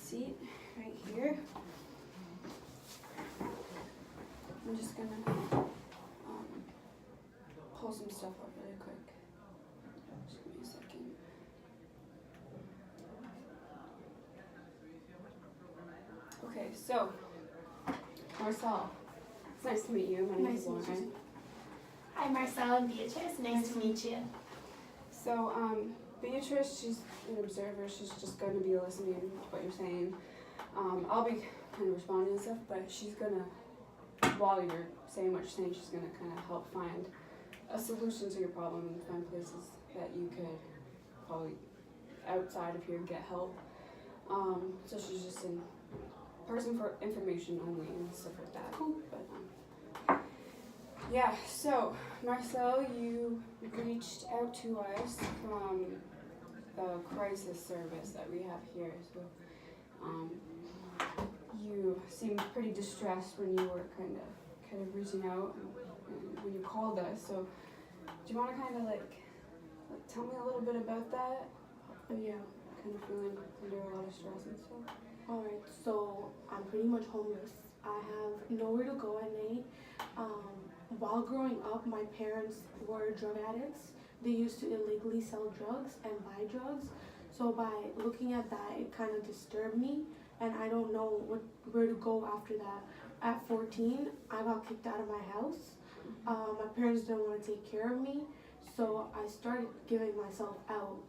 seat right here. I'm just gonna pull some stuff up really quick. Just give me a second. Okay, so Marcel, it's nice to meet you. My name is Lauren. Hi, Marcel and Beatrice. Nice to meet you. So, Beatrice, she's an observer. She's just going to be listening to what you're saying. I'll be kind of responding and stuff, but she's gonna, while you're saying what you're saying, she's gonna kind of help find a solution to your problem and find places that you could probably outside of here get help. So she's just in person for information only and stuff like that. Cool. But yeah. So Marcel, you reached out to us from the crisis service that we have here. So you seemed pretty distressed when you were kind of reaching out and when you called us. So do you want to kind of like tell me a little bit about that? Yeah, kind of feeling under a lot of stress and stuff. Alright, so I'm pretty much homeless. I have nowhere to go at night. While growing up, my parents were drug addicts. They used to illegally sell drugs and buy drugs. So by looking at that, it kind of disturbed me, and I don't know where to go after that. At 14, I got kicked out of my house. My parents didn't want to take care of me, so I started giving myself out.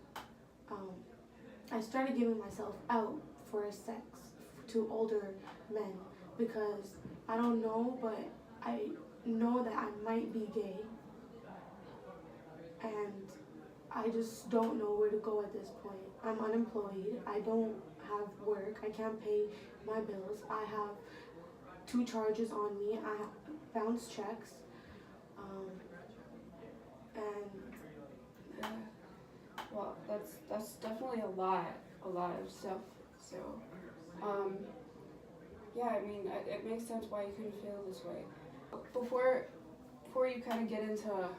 For sex to older men because I don't know, but I know that I might be gay, and I just don't know where to go at this point. I'm unemployed. I don't have work. I can't pay my bills. I have 2 charges on me. I bounce checks, and well, that's definitely a lot of stuff. So, yeah, I mean, it makes sense why you couldn't feel this way. Before you kind of get into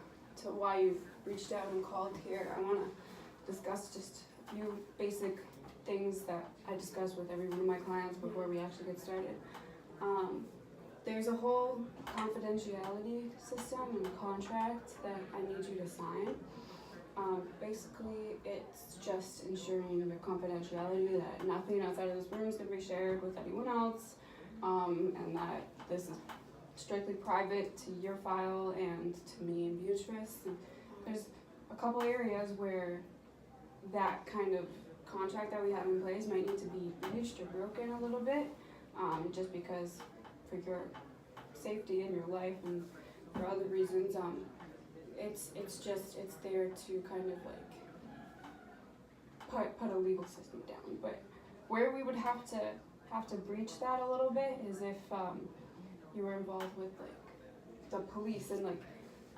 why you've reached out and called here, I want to discuss just a few basic things that I discuss with every one of my clients before we actually get started. There's a whole confidentiality system and contract that I need you to sign. Basically, it's just ensuring the confidentiality, that nothing outside of this room is going to be shared with anyone else, and that this is strictly private to your file and to me and Beatrice. And there's a couple areas where that kind of contract that we have in place might need to be breached or broken a little bit, just because for your safety in your life and for other reasons. It's there to kind of like put a legal system down. But where we would have to breach that a little bit is if you were involved with like the police and like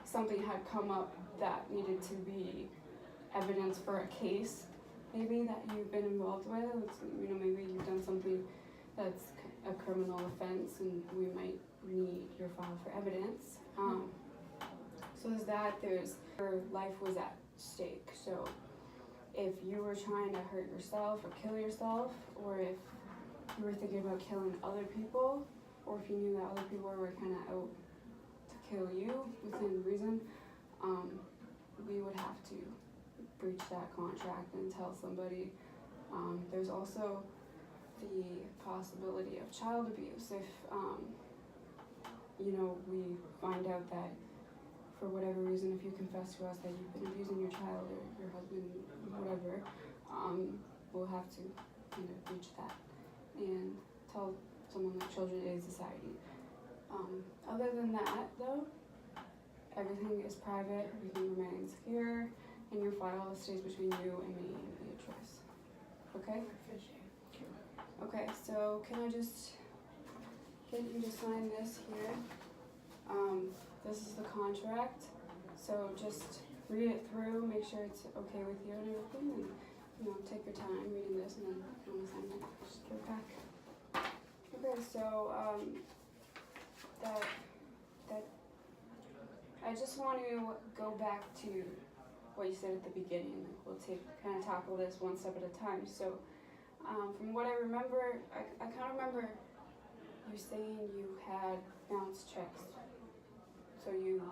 something had come up that needed to be evidence for a case maybe that you've been involved with. You know, maybe you've done something that's a criminal offense and we might need your file for evidence. So there's your life was at stake. So if you were trying to hurt yourself or kill yourself, or if you were thinking about killing other people, or if you knew that other people were kind of out to kill you within reason, we would have to breach that contract and tell somebody. There's also the possibility of child abuse. If we find out that for whatever reason, if you confess to us that you've been abusing your child or your husband, whatever, we'll have to breach that and tell someone like Children Aid Society. Other than that, though, everything is private, everything remains here, and your file stays between you and me and Beatrice. Okay? Okay, so can I just get you to sign this here? This is the contract, so just read it through, make sure it's okay with you and everything, and take your time reading this, and then when we sign it, just give it back. Okay, so that I just want to go back to what you said at the beginning. We'll tackle this one step at a time. So From what I remember, I kind of remember you saying you had bounced checks. So can you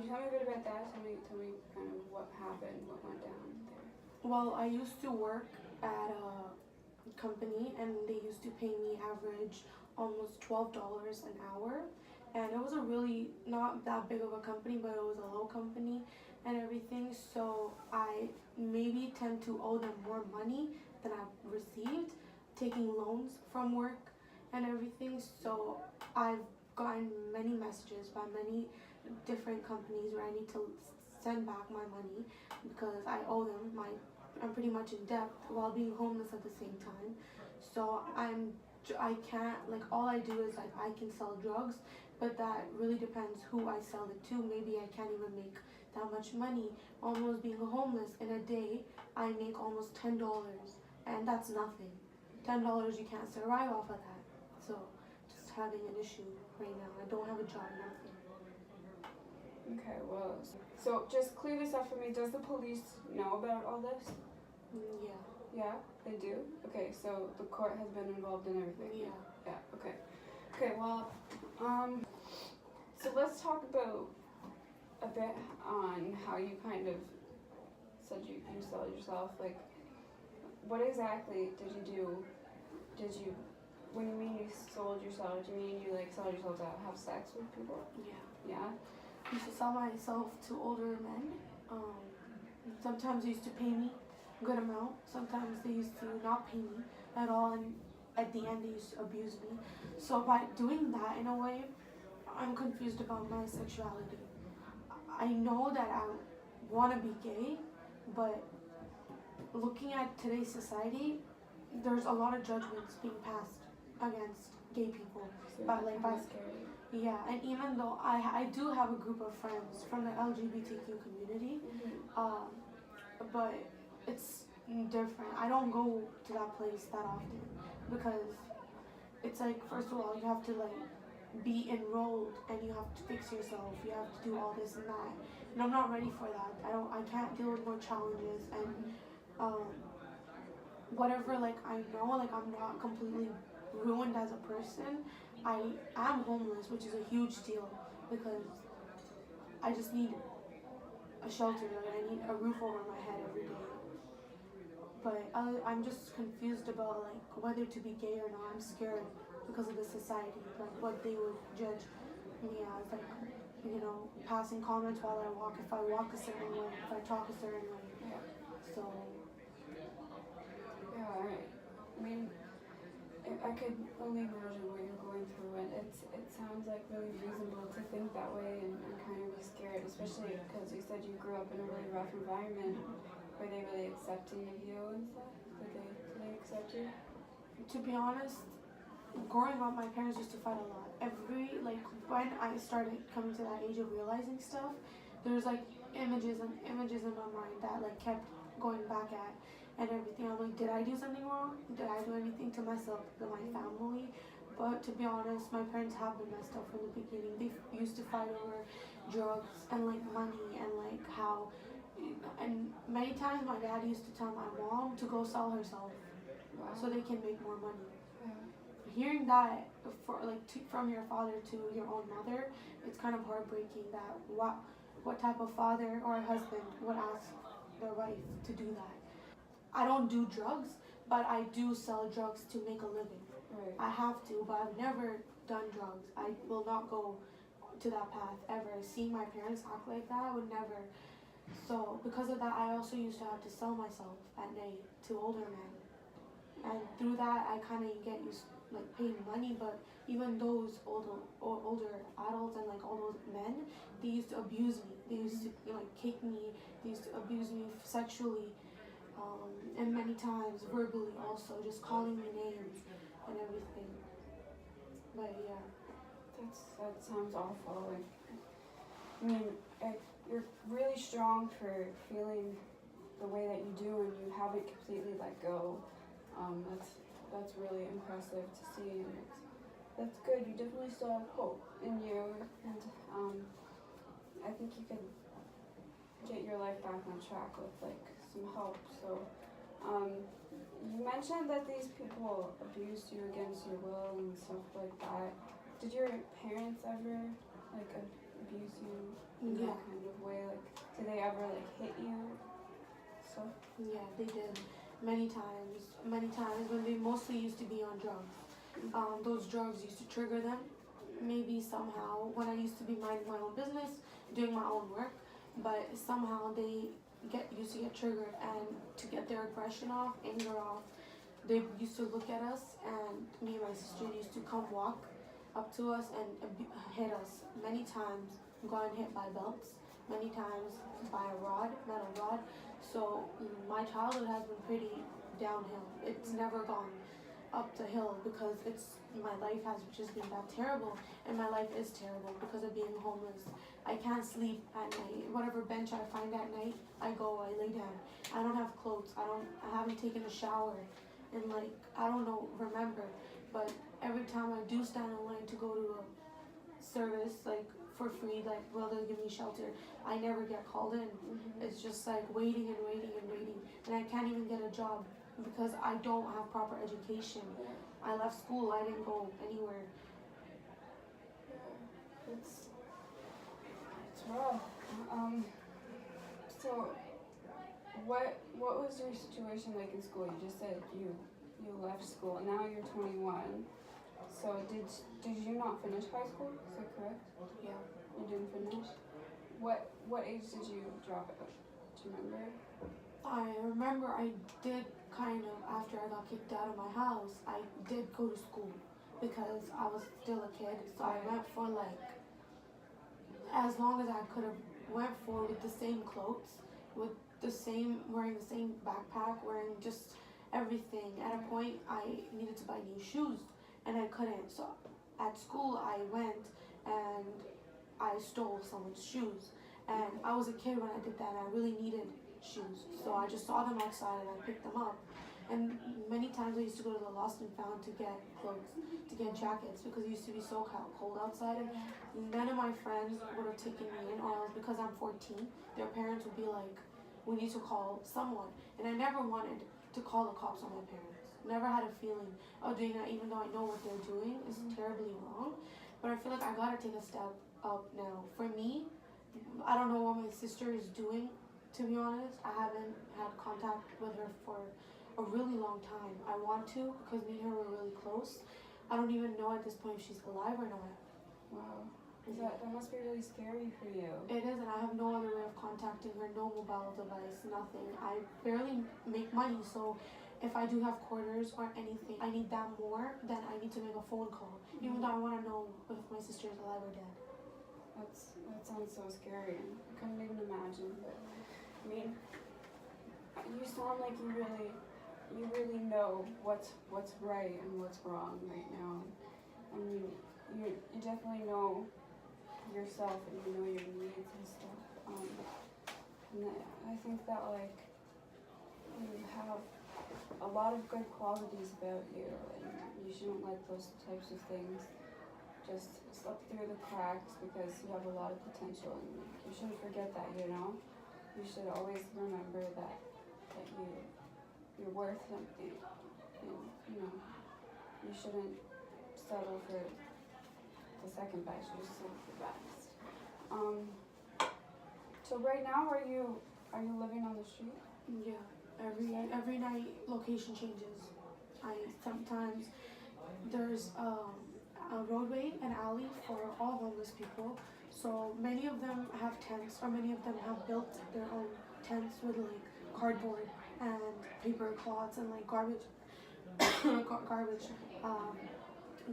tell me a bit about that? Tell me kind of what happened, what went down there. Well, I used to work at a company and they used to pay me average almost $12 an hour. And it was a really not that big of a company, but it was a low company and everything. So I maybe tend to owe them more money than I've received, taking loans from work and everything. So I've gotten many messages by many different companies where I need to send back my money because I owe them. I'm pretty much in debt while being homeless at the same time. So I can't, like, all I do is like I can sell drugs, but that really depends who I sell it to. Maybe I can't even make that much money. Almost being homeless in a day, I make almost $10, and that's nothing. $10 you can't survive off of that. So just having an issue right now. I don't have a job, nothing. Okay, well, so just clear this up for me. Does the police know about all this? Yeah. Yeah, they do? Okay, so the court has been involved in everything? Yeah. Yeah, okay. Okay, well, so let's talk about a bit on how you kind of said you sold yourself. Like, what exactly did you do? When you mean you sold yourself, do you mean you like sold yourself to have sex with people? Yeah. Yeah? I used to sell myself to older men. Sometimes they used to pay me a good amount. Sometimes they used to not pay me at all, and at the end they used to abuse me. So by doing that, in a way, I'm confused about my sexuality. I know that I want to be gay, but looking at today's society, there's a lot of judgments being passed against gay people. So But like by scary. yeah, and even though I do have a group of friends from the LGBTQ community, but it's different. I don't go to that place that often because it's like, first of all, you have to like be enrolled and you have to fix yourself. You have to do all this and that, and I'm not ready for that. I can't deal with more challenges and whatever. Like I know, like I'm not completely ruined as a person. I am homeless, which is a huge deal because I just need a shelter. Like I need a roof over my head every day. But I'm just confused about like whether to be gay or not. I'm scared because of the society, like what they would judge me as, like, you know, passing comments while I walk, if I walk a certain way, if I talk a certain way. Yeah. So Yeah, alright. I mean, I could only imagine what you're going through, and it sounds like really reasonable to think that way and kind of be scared, especially because you said you grew up in a really rough environment. Were they really accepting of you and stuff? Did they accept you? to be honest, growing up, my parents used to fight a lot. When I started coming to that age of realizing stuff, there's like images in my mind that like kept going back at and everything. I'm like, did I do something wrong? Did I do anything to mess up with my family? But to be honest, my parents have been messed up from the beginning. They used to fight over drugs and like money and like how, and many times my dad used to tell my mom to go sell herself Wow. so they can make more money. Yeah. Hearing that from your father to your own mother, it's kind of heartbreaking that what type of father or husband would ask their wife to do that. I don't do drugs, but I do sell drugs to make a living. Right. I have to, but I've never done drugs. I will not go to that path ever. Seeing my parents act like that, I would never. So because of that, I also used to have to sell myself at night to older men. And through that, I kind of get used, like, paying money, but even those older adults and like all those men, they used to abuse me. They used to like kick me. They used to abuse me sexually, and many times verbally also, just calling me names and everything. But yeah. That sounds awful. Like, I mean, you're really strong for feeling the way that you do, and you haven't completely let go. That's really impressive to see, and that's good. You definitely still have hope in you, and I think you can get your life back on track with like some help. So You mentioned that these people abused you against your will and stuff like that. Did your parents ever like abuse you in Yeah. that kind of way? Like, did they ever like hit you? So Yeah, they did many times. Many times when they mostly used to be on drugs. Those drugs used to trigger them. Maybe somehow when I used to be minding my own business, doing my own work, but somehow they used to get triggered, and to get their aggression off, anger off, they used to look at us, and me and my sister used to come walk up to us and hit us many times. Gotten hit by belts many times, by a rod, metal rod. So my childhood has been pretty downhill. It's never gone up the hill because my life has just been that terrible, and my life is terrible because of being homeless. I can't sleep at night. Whatever bench I find at night, I go, I lay down. I don't have clothes. I haven't taken a shower, and like I don't know, remember. But every time I do stand in line to go to a service, like for free, like will they give me shelter, I never get called in. It's just like waiting and waiting and waiting, and I can't even get a job because I don't have proper education. I left school, I didn't go anywhere. it's rough. So what was your situation like in school? You just said you left school. Now you're 21. So did you not finish high school? Is that correct? Yeah. You didn't finish? What age did you drop out? Do you remember? I remember I did kind of, after I got kicked out of my house, I did go to school because I was still a kid. So I went for like, as long as I could have went for with the same clothes, with the same, wearing the same backpack, wearing just everything. At a point, I needed to buy new shoes and I couldn't. So at school, I went and I stole someone's shoes. And I was a kid when I did that, and I really needed shoes. So I just saw them outside and I picked them up. And many times I used to go to the Lost and Found to get clothes, to get jackets, because it used to be so cold outside. And none of my friends would have taken me in, or else because I'm 14, their parents would be like, we need to call someone. And I never wanted to call the cops on my parents. Never had a feeling of doing that, even though I know what they're doing is terribly wrong. But I feel like I gotta take a step up now. For me, I don't know what my sister is doing, to be honest. I haven't had contact with her for a really long time. I want to because me and her were really close. I don't even know at this point if she's alive or not. Wow. That must be really scary for you. It is, and I have no other way of contacting her, no mobile device, nothing. I barely make money, so if I do have quarters or anything, I need that more, then I need to make a phone call, even though I want to know if my sister is alive or dead. That sounds so scary. I couldn't even imagine. But I mean, you sound like you really know what's right and what's wrong right now. I mean, you definitely know yourself and you know your needs and stuff. And I think that like you have a lot of good qualities about you, and you shouldn't let those types of things just slip through the cracks because you have a lot of potential, and you shouldn't forget that, you know? You should always remember that you're worth something, and you know, you shouldn't settle for the second best, you should settle for the best. So right now are you living on the street? Yeah, every night location changes. Sometimes there's a roadway, an alley for all homeless people. So many of them have tents, or many of them have built their own tents with like cardboard and paper cloths and like garbage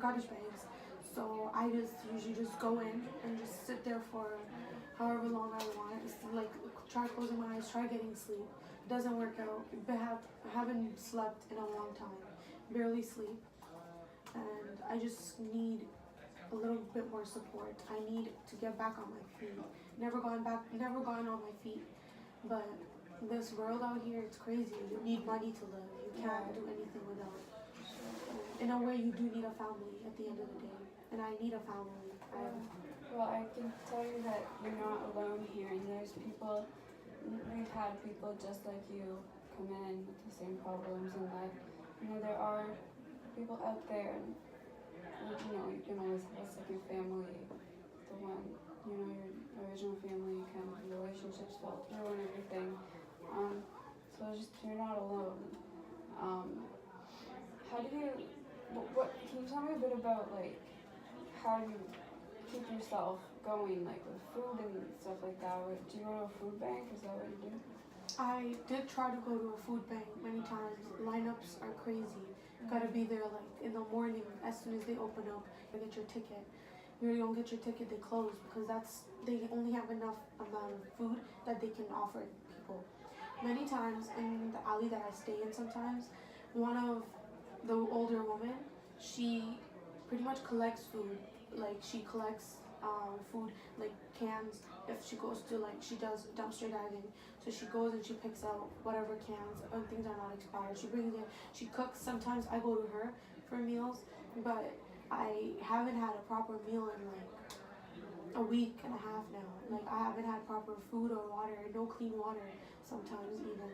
bags. So I usually just go in and just sit there for however long I want. It's like try closing my eyes, try getting sleep. Doesn't work out. Haven't slept in a long time. Barely sleep. And I just need a little bit more support. I need to get back on my feet. Never gone on my feet. But this world out here, it's crazy. You need money to live. You can't do anything without it. In a way, you do need a family at the end of the day. And I need a family. Well, I can tell you that you're not alone here, and there's people, we've had people just like you come in with the same problems, and that there are people out there, and you can always have a second family, the one your original family kind of relationships fell through and everything. So just you're not alone. How do you? What can you tell me a bit about like how you keep yourself going, like with food and stuff like that? Or do you go to a food bank? Is that what you do? I did try to go to a food bank many times. Lineups are crazy. You gotta be there like in the morning as soon as they open up to get your ticket. You don't get your ticket, they close because they only have enough amount of food that they can offer people. Many times in the alley that I stay in sometimes, one of the older women, she pretty much collects food. Like she collects food, like cans. If she goes to she does dumpster diving, so she goes and she picks out whatever cans and things are not expired. She brings it. She cooks. Sometimes I go to her for meals, but I haven't had a proper meal in like a week and a half now. Like I haven't had proper food or water, no clean water. Sometimes even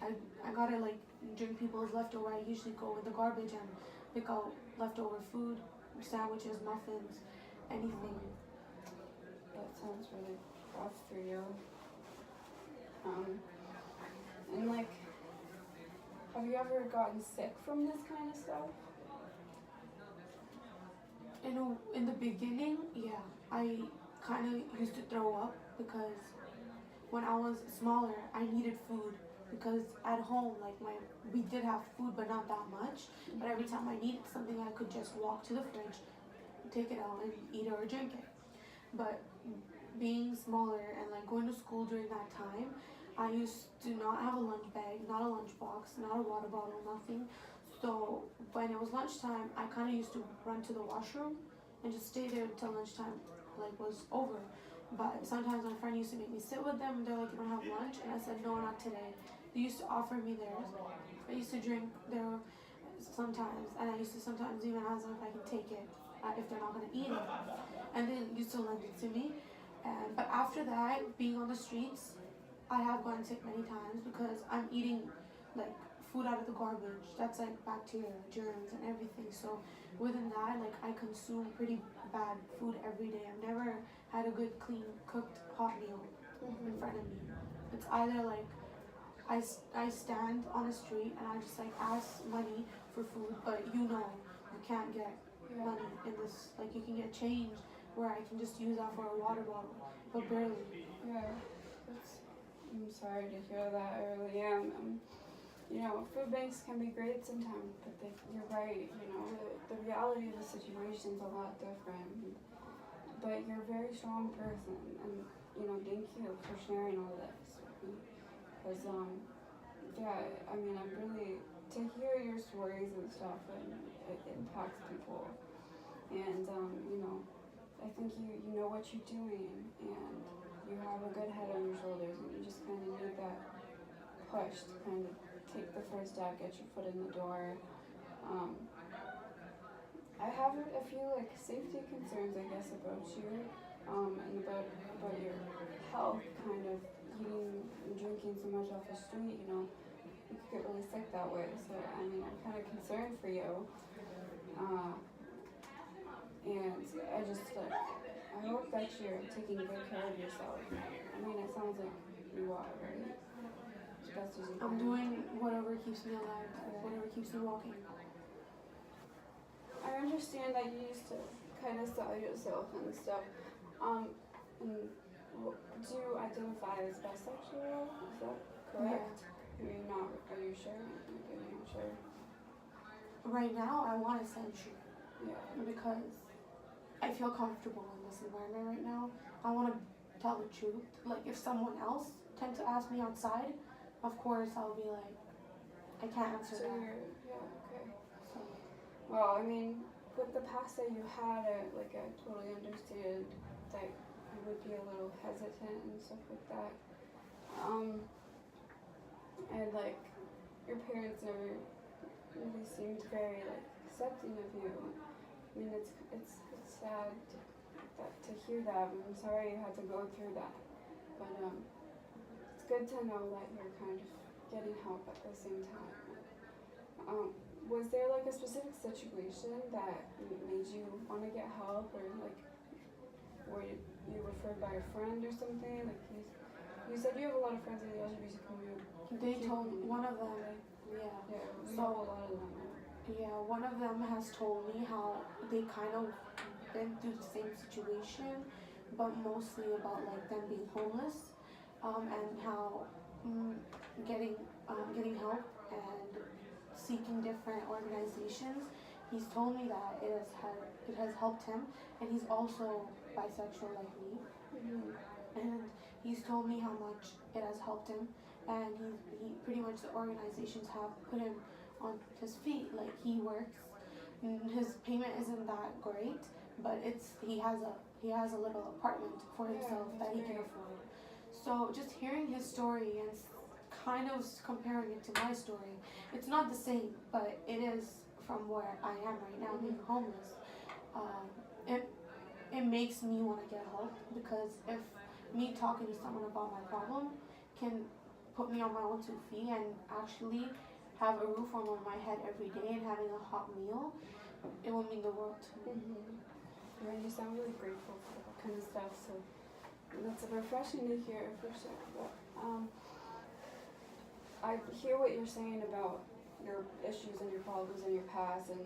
I gotta like drink people's leftover. I usually go in the garbage and pick out leftover food, sandwiches, muffins, anything. That sounds really rough for you. And like, have you ever gotten sick from this kind of stuff? In the beginning, yeah, I kind of used to throw up because when I was smaller, I needed food because at home, we did have food, but not that much. But every time I needed something, I could just walk to the fridge, take it out, and eat it or drink it. But being smaller and like going to school during that time, I used to not have a lunch bag, not a lunch box, not a water bottle, nothing. So when it was lunchtime, I kind of used to run to the washroom and just stay there until lunchtime was over. But sometimes my friend used to make me sit with them and they're like, "You don't have lunch?" And I said, "No, not today." They used to offer me theirs. I used to drink there sometimes, and I used to sometimes even ask them if I could take it if they're not going to eat it. And they used to lend it to me. But after that, being on the streets, I have gotten sick many times because I'm eating like food out of the garbage. That's like bacteria, germs, and everything. So within that, I consume pretty bad food every day. I've never had a good, clean, cooked hot meal in front of me. It's either I stand on a street and I just ask money for food, but you can't get money in this. You can get change where I can just use that for a water bottle, but barely. Yeah, I'm sorry to hear that. I really am. Food banks can be great sometimes, but you're right. The reality of the situation is a lot different. But you're a very strong person, and thank you for sharing all this with me. Because I'm really to hear your stories and stuff, and it impacts people. And I think you know what you're doing, and you have a good head on your shoulders, and you just kind of need that push to kind of take the first step, get your foot in the door. I have a few safety concerns, I guess, about you, and about your health, kind of eating and drinking so much off the street. You could get really sick that way. So I'm kind of concerned for you. And I just I hope that you're taking good care of yourself. It sounds like you are, right? As best as you can. I'm doing whatever keeps me alive, whatever keeps me walking. I understand that you used to kind of sell yourself and stuff. And do you identify as bisexual? Is that correct? Yeah. Are you sure? You're not sure? Right now, I want to say true. Yeah. Because I feel comfortable in this environment right now. I want to tell the truth. If someone else tend to ask me outside, of course I'll be like, I can't answer that. Okay. So. Well, with the past that you had, I totally understand that you would be a little hesitant and stuff like that. And your parents never really seemed very accepting of you. It's sad to hear that. I'm sorry you had to go through that, but it's good to know that you're kind of getting help at the same time. Was there like a specific situation that made you want to get help, or like were you referred by a friend or something? Like you said you have a lot of friends in the LGBT community. They told one of them, yeah. Yeah, we So know a lot of them. yeah, one of them has told me how they kind of been through the same situation, but mostly about like them being homeless, and how getting help and seeking different organizations. He's told me that it has helped him, and he's also bisexual like me, and he's told me how much it has helped him, and he pretty much the organizations have put him on his feet. Like he works, and his payment isn't that great, but he has a little apartment for himself that he can afford. So just hearing his story and kind of comparing it to my story, it's not the same, but it is from where I am right now, being homeless. It makes me want to get help, because if me talking to someone about my problem can put me on my own 2 feet and actually have a roof over my head every day and having a hot meal, it will mean the world to me. Yeah, you sound really grateful for that kind of stuff. So that's refreshing to hear for sure. But, I hear what you're saying about your issues and your problems in your past, and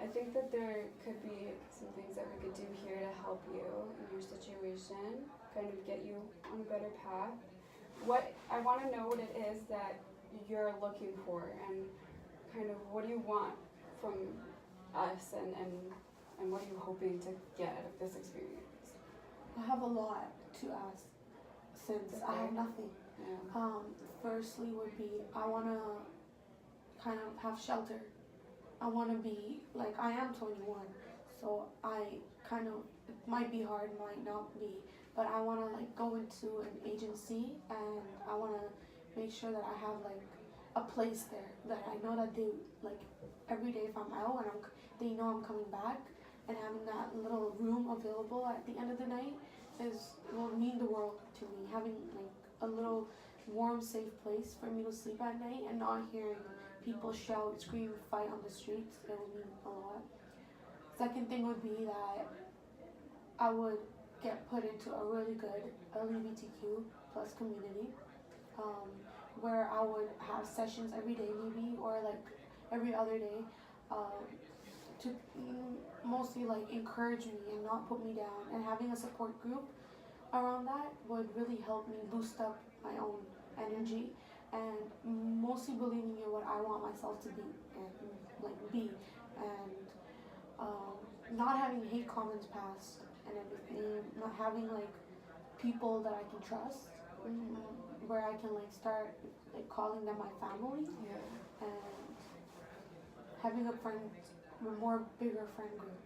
I think that there could be some things that we could do here to help you in your situation, kind of get you on a better path. I want to know what it is that you're looking for, and kind of what do you want from us, and what are you hoping to get out of this experience? I have a lot to ask, since I have nothing. Yeah. Firstly would be, I want to kind of have shelter. I want to be, like, I am 21, so it might be hard, might not be, but I want to like go into an agency, and I want to make sure that I have like a place there, that I know that they, like, every day if I'm out and they know I'm coming back, and having that little room available at the end of the night will mean the world to me. Having like a little warm, safe place for me to sleep at night and not hearing people shout, scream, fight on the streets, it would mean a lot. Second thing would be that I would get put into a really good LGBTQ plus community, where I would have sessions every day maybe, or like every other day, to mostly like encourage me and not put me down, and having a support group around that would really help me boost up my own energy, and mostly believing in what I want myself to be, and not having hate comments passed and everything, not having like people that I can trust, where I can like start like calling them my family, and having a more bigger friend group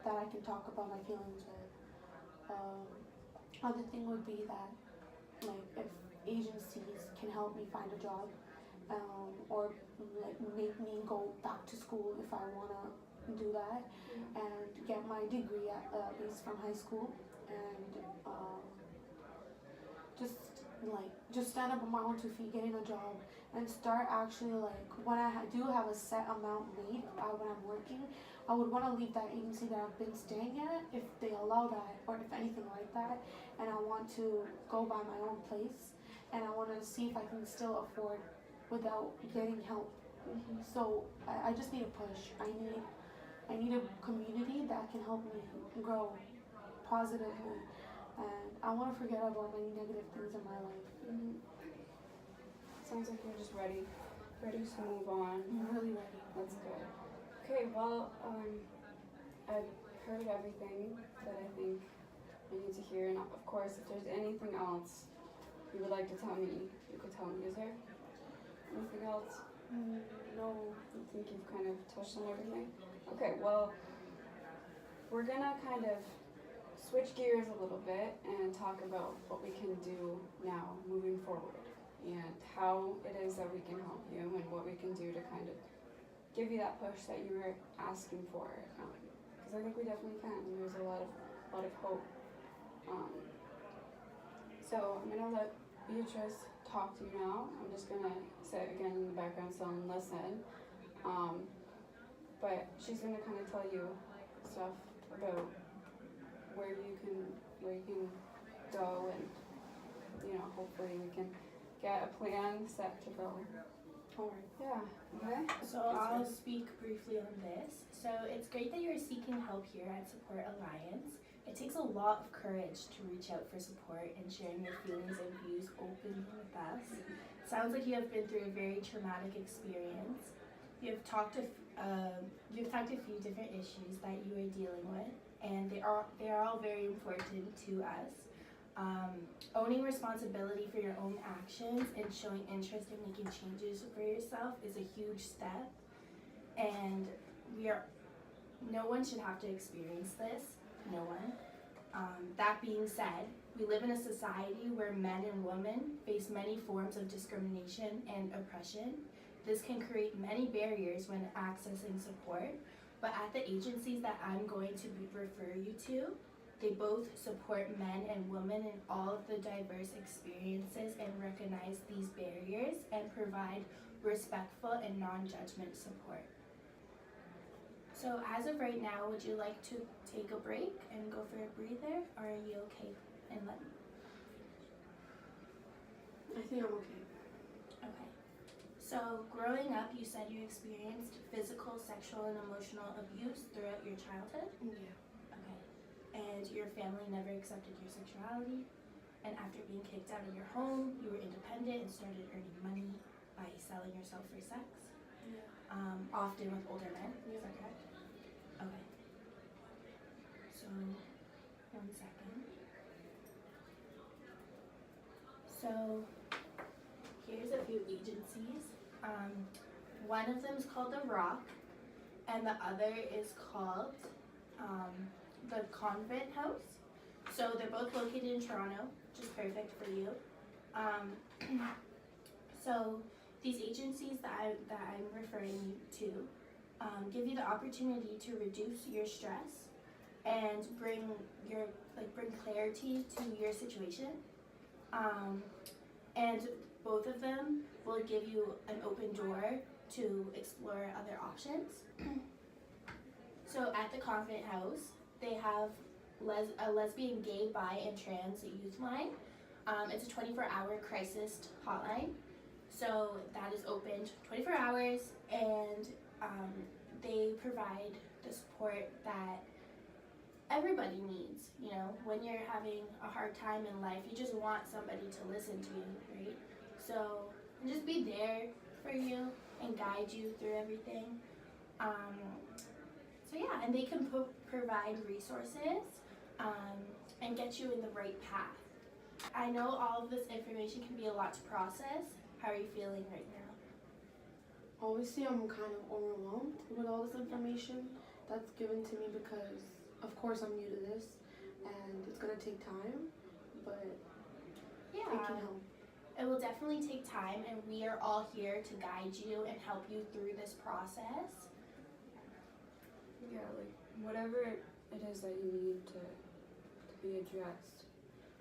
that I can talk about my feelings with. Other thing would be that, like, if agencies can help me find a job, or like make me go back to school if I wanna do that, and get my degree at least from high school, and just stand up on my own 2 feet, getting a job, and start actually like when I do have a set amount made when I'm working, I would want to leave that agency that I've been staying at if they allow that, or if anything like that, and I want to go by my own place, and I want to see if I can still afford without getting help. So I just need a push. I need a community that can help me grow positively, and I want to forget about many negative things in my life. Sounds like you're just ready to move on. I'm really ready. That's good. Okay, well, I've heard everything that I think I need to hear, and of course, if there's anything else you would like to tell me, you could tell me. Is there anything else? No. I think you've kind of touched on everything. Okay, well, we're gonna kind of switch gears a little bit and talk about what we can do now moving forward, and how it is that we can help you, and what we can do to kind of give you that push that you were asking for, because I think we definitely can, and there's a lot of hope. So I'm gonna let Beatrice talk to you now. I'm just gonna sit again in the background so and listen. But she's gonna kind of tell you stuff about where you can go, and hopefully we can get a plan set to go. Alright. Yeah. Okay. So I'll speak briefly on this. So it's great that you're seeking help here at Support Alliance. It takes a lot of courage to reach out for support and sharing your feelings and views openly with us. Sounds like you have been through a very traumatic experience. You've talked a few different issues that you are dealing with, and they are all very important to us. Owning responsibility for your own actions and showing interest in making changes for yourself is a huge step, and no one should have to experience this. No one. That being said, we live in a society where men and women face many forms of discrimination and oppression. This can create many barriers when accessing support, but at the agencies that I'm going to refer you to, they both support men and women in all of the diverse experiences and recognize these barriers and provide respectful and non-judgment support. So as of right now, would you like to take a break and go for a breather, or are you okay? And let me. I think I'm okay. Okay. So growing up, you said you experienced physical, sexual, and emotional abuse throughout your childhood? Yeah. Okay. And your family never accepted your sexuality? And after being kicked out of your home, you were independent and started earning money by selling yourself for sex? Yeah. Often with older men, Yeah. is that correct? Okay. So, 1 second. So, here's a few agencies. One of them is called The Rock, and the other is called the Convent House. So they're both located in Toronto, which is perfect for you. So these agencies that I'm referring you to give you the opportunity to reduce your stress and bring clarity to your situation. And both of them will give you an open door to explore other options. So at the Convent House, they have a lesbian, gay, bi, and trans youth line. It's a 24-hour crisis hotline. So that is opened 24 hours, and they provide the support that everybody needs. You know, when you're having a hard time in life, you just want somebody to listen to you, right? So just be there for you and guide you through everything. So yeah, and they can provide resources and get you in the right path. I know all of this information can be a lot to process. How are you feeling right now? Obviously, I'm kind of overwhelmed with all this information that's given to me because, of course, I'm new to this and it's gonna take time, but Yeah, it can help. it will definitely take time, and we are all here to guide you and help you through this process. Yeah, like whatever it is that you need to be addressed.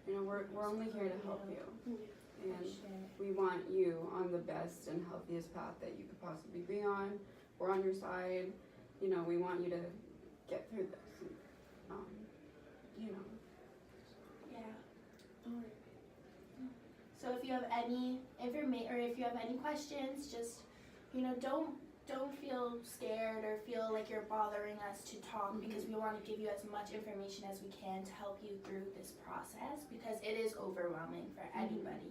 You know, we're only here to help you, and we want you on the best and healthiest path that you could possibly be on. We're on your side. You know, we want you to get through this. You know. Yeah. So if you have any information or if you have any questions, just don't feel scared or feel like you're bothering us to talk, because we want to give you as much information as we can to help you through this process, because it is overwhelming for anybody,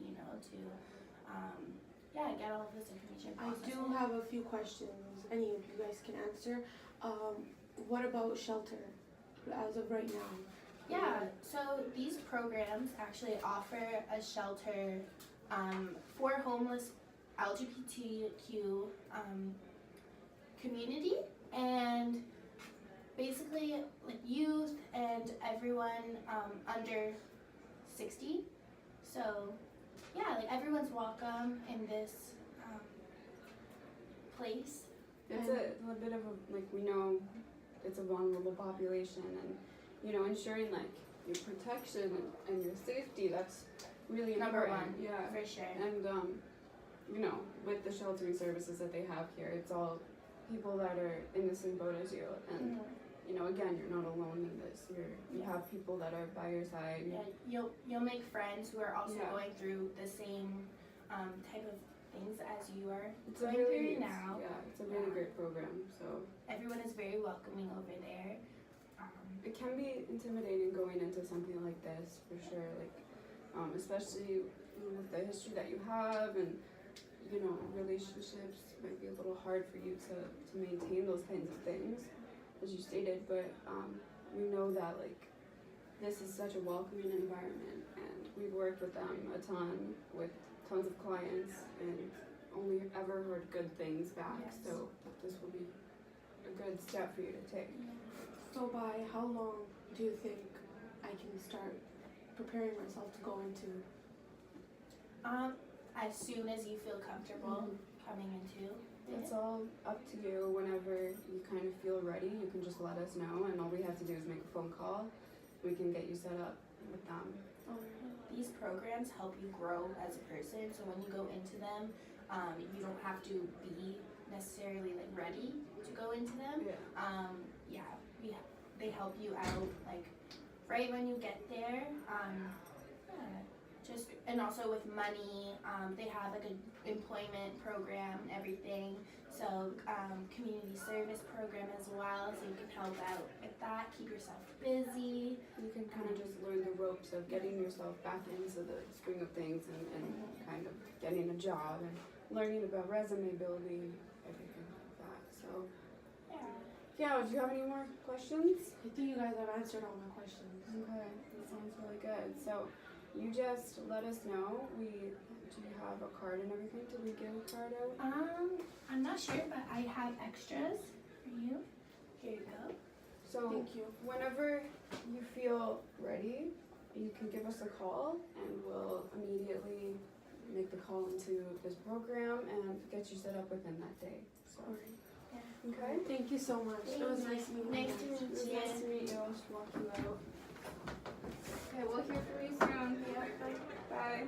to get all of this information. I do have a few questions any of you guys can answer. What about shelter as of right now? Yeah, so these programs actually offer a shelter for homeless LGBTQ community, and basically like youth and everyone under 60. So yeah, like everyone's welcome in this place. It's a bit of we know it's a vulnerable population, and ensuring like your protection and your safety, that's really number important. one. Yeah. For sure. And you know, with the sheltering services that they have here, it's all people that are in the same boat as you. And you know, again, you're not alone in this. You have people that are by your side. Yeah, you'll make friends who are also Yeah. going through the same type of things as you are It's a going really through now. Yeah, it's a really great program. So Everyone is very welcoming over there. it can be intimidating going into something like this for sure. Like especially with the history that you have, and you know, relationships might be a little hard for you to maintain those kinds of things, as you stated. But we know that like this is such a welcoming environment, and we've worked with them a ton with tons of clients, and only ever heard good things back. Yes. So this will be a good step for you to take. So by how long do you think I can start preparing myself to go into? As soon as you feel comfortable coming into It's all up to you. Whenever you kind of feel ready, you can just let us know, and all we have to do is make a phone call. We can get you set up with them. These programs help you grow as a person, so when you go into them, you don't have to be necessarily like ready to go into them. They help you out like right when you get there. And also with money, they have like an employment program and everything. So community service program as well, so you can help out with that, keep yourself busy. You can kind of just learn the ropes of getting yourself back into the swing of things, and kind of getting a job and learning about resume building, everything like that. So yeah, do you have any more questions? I think you guys have answered all my questions. Okay, that sounds really good. So you just let us know. Do you have a card and everything? Did we give a card out? I'm not sure, but I have extras for you. Here you go. So Thank you. whenever you feel ready, you can give us a call, and we'll immediately make the call into this program and get you set up within that day. So okay. Thank you so much. It was nice meeting you. Nice to meet It was you. nice to meet you. I'll just walk you out. Okay, we'll hear from you soon. Yeah. Bye.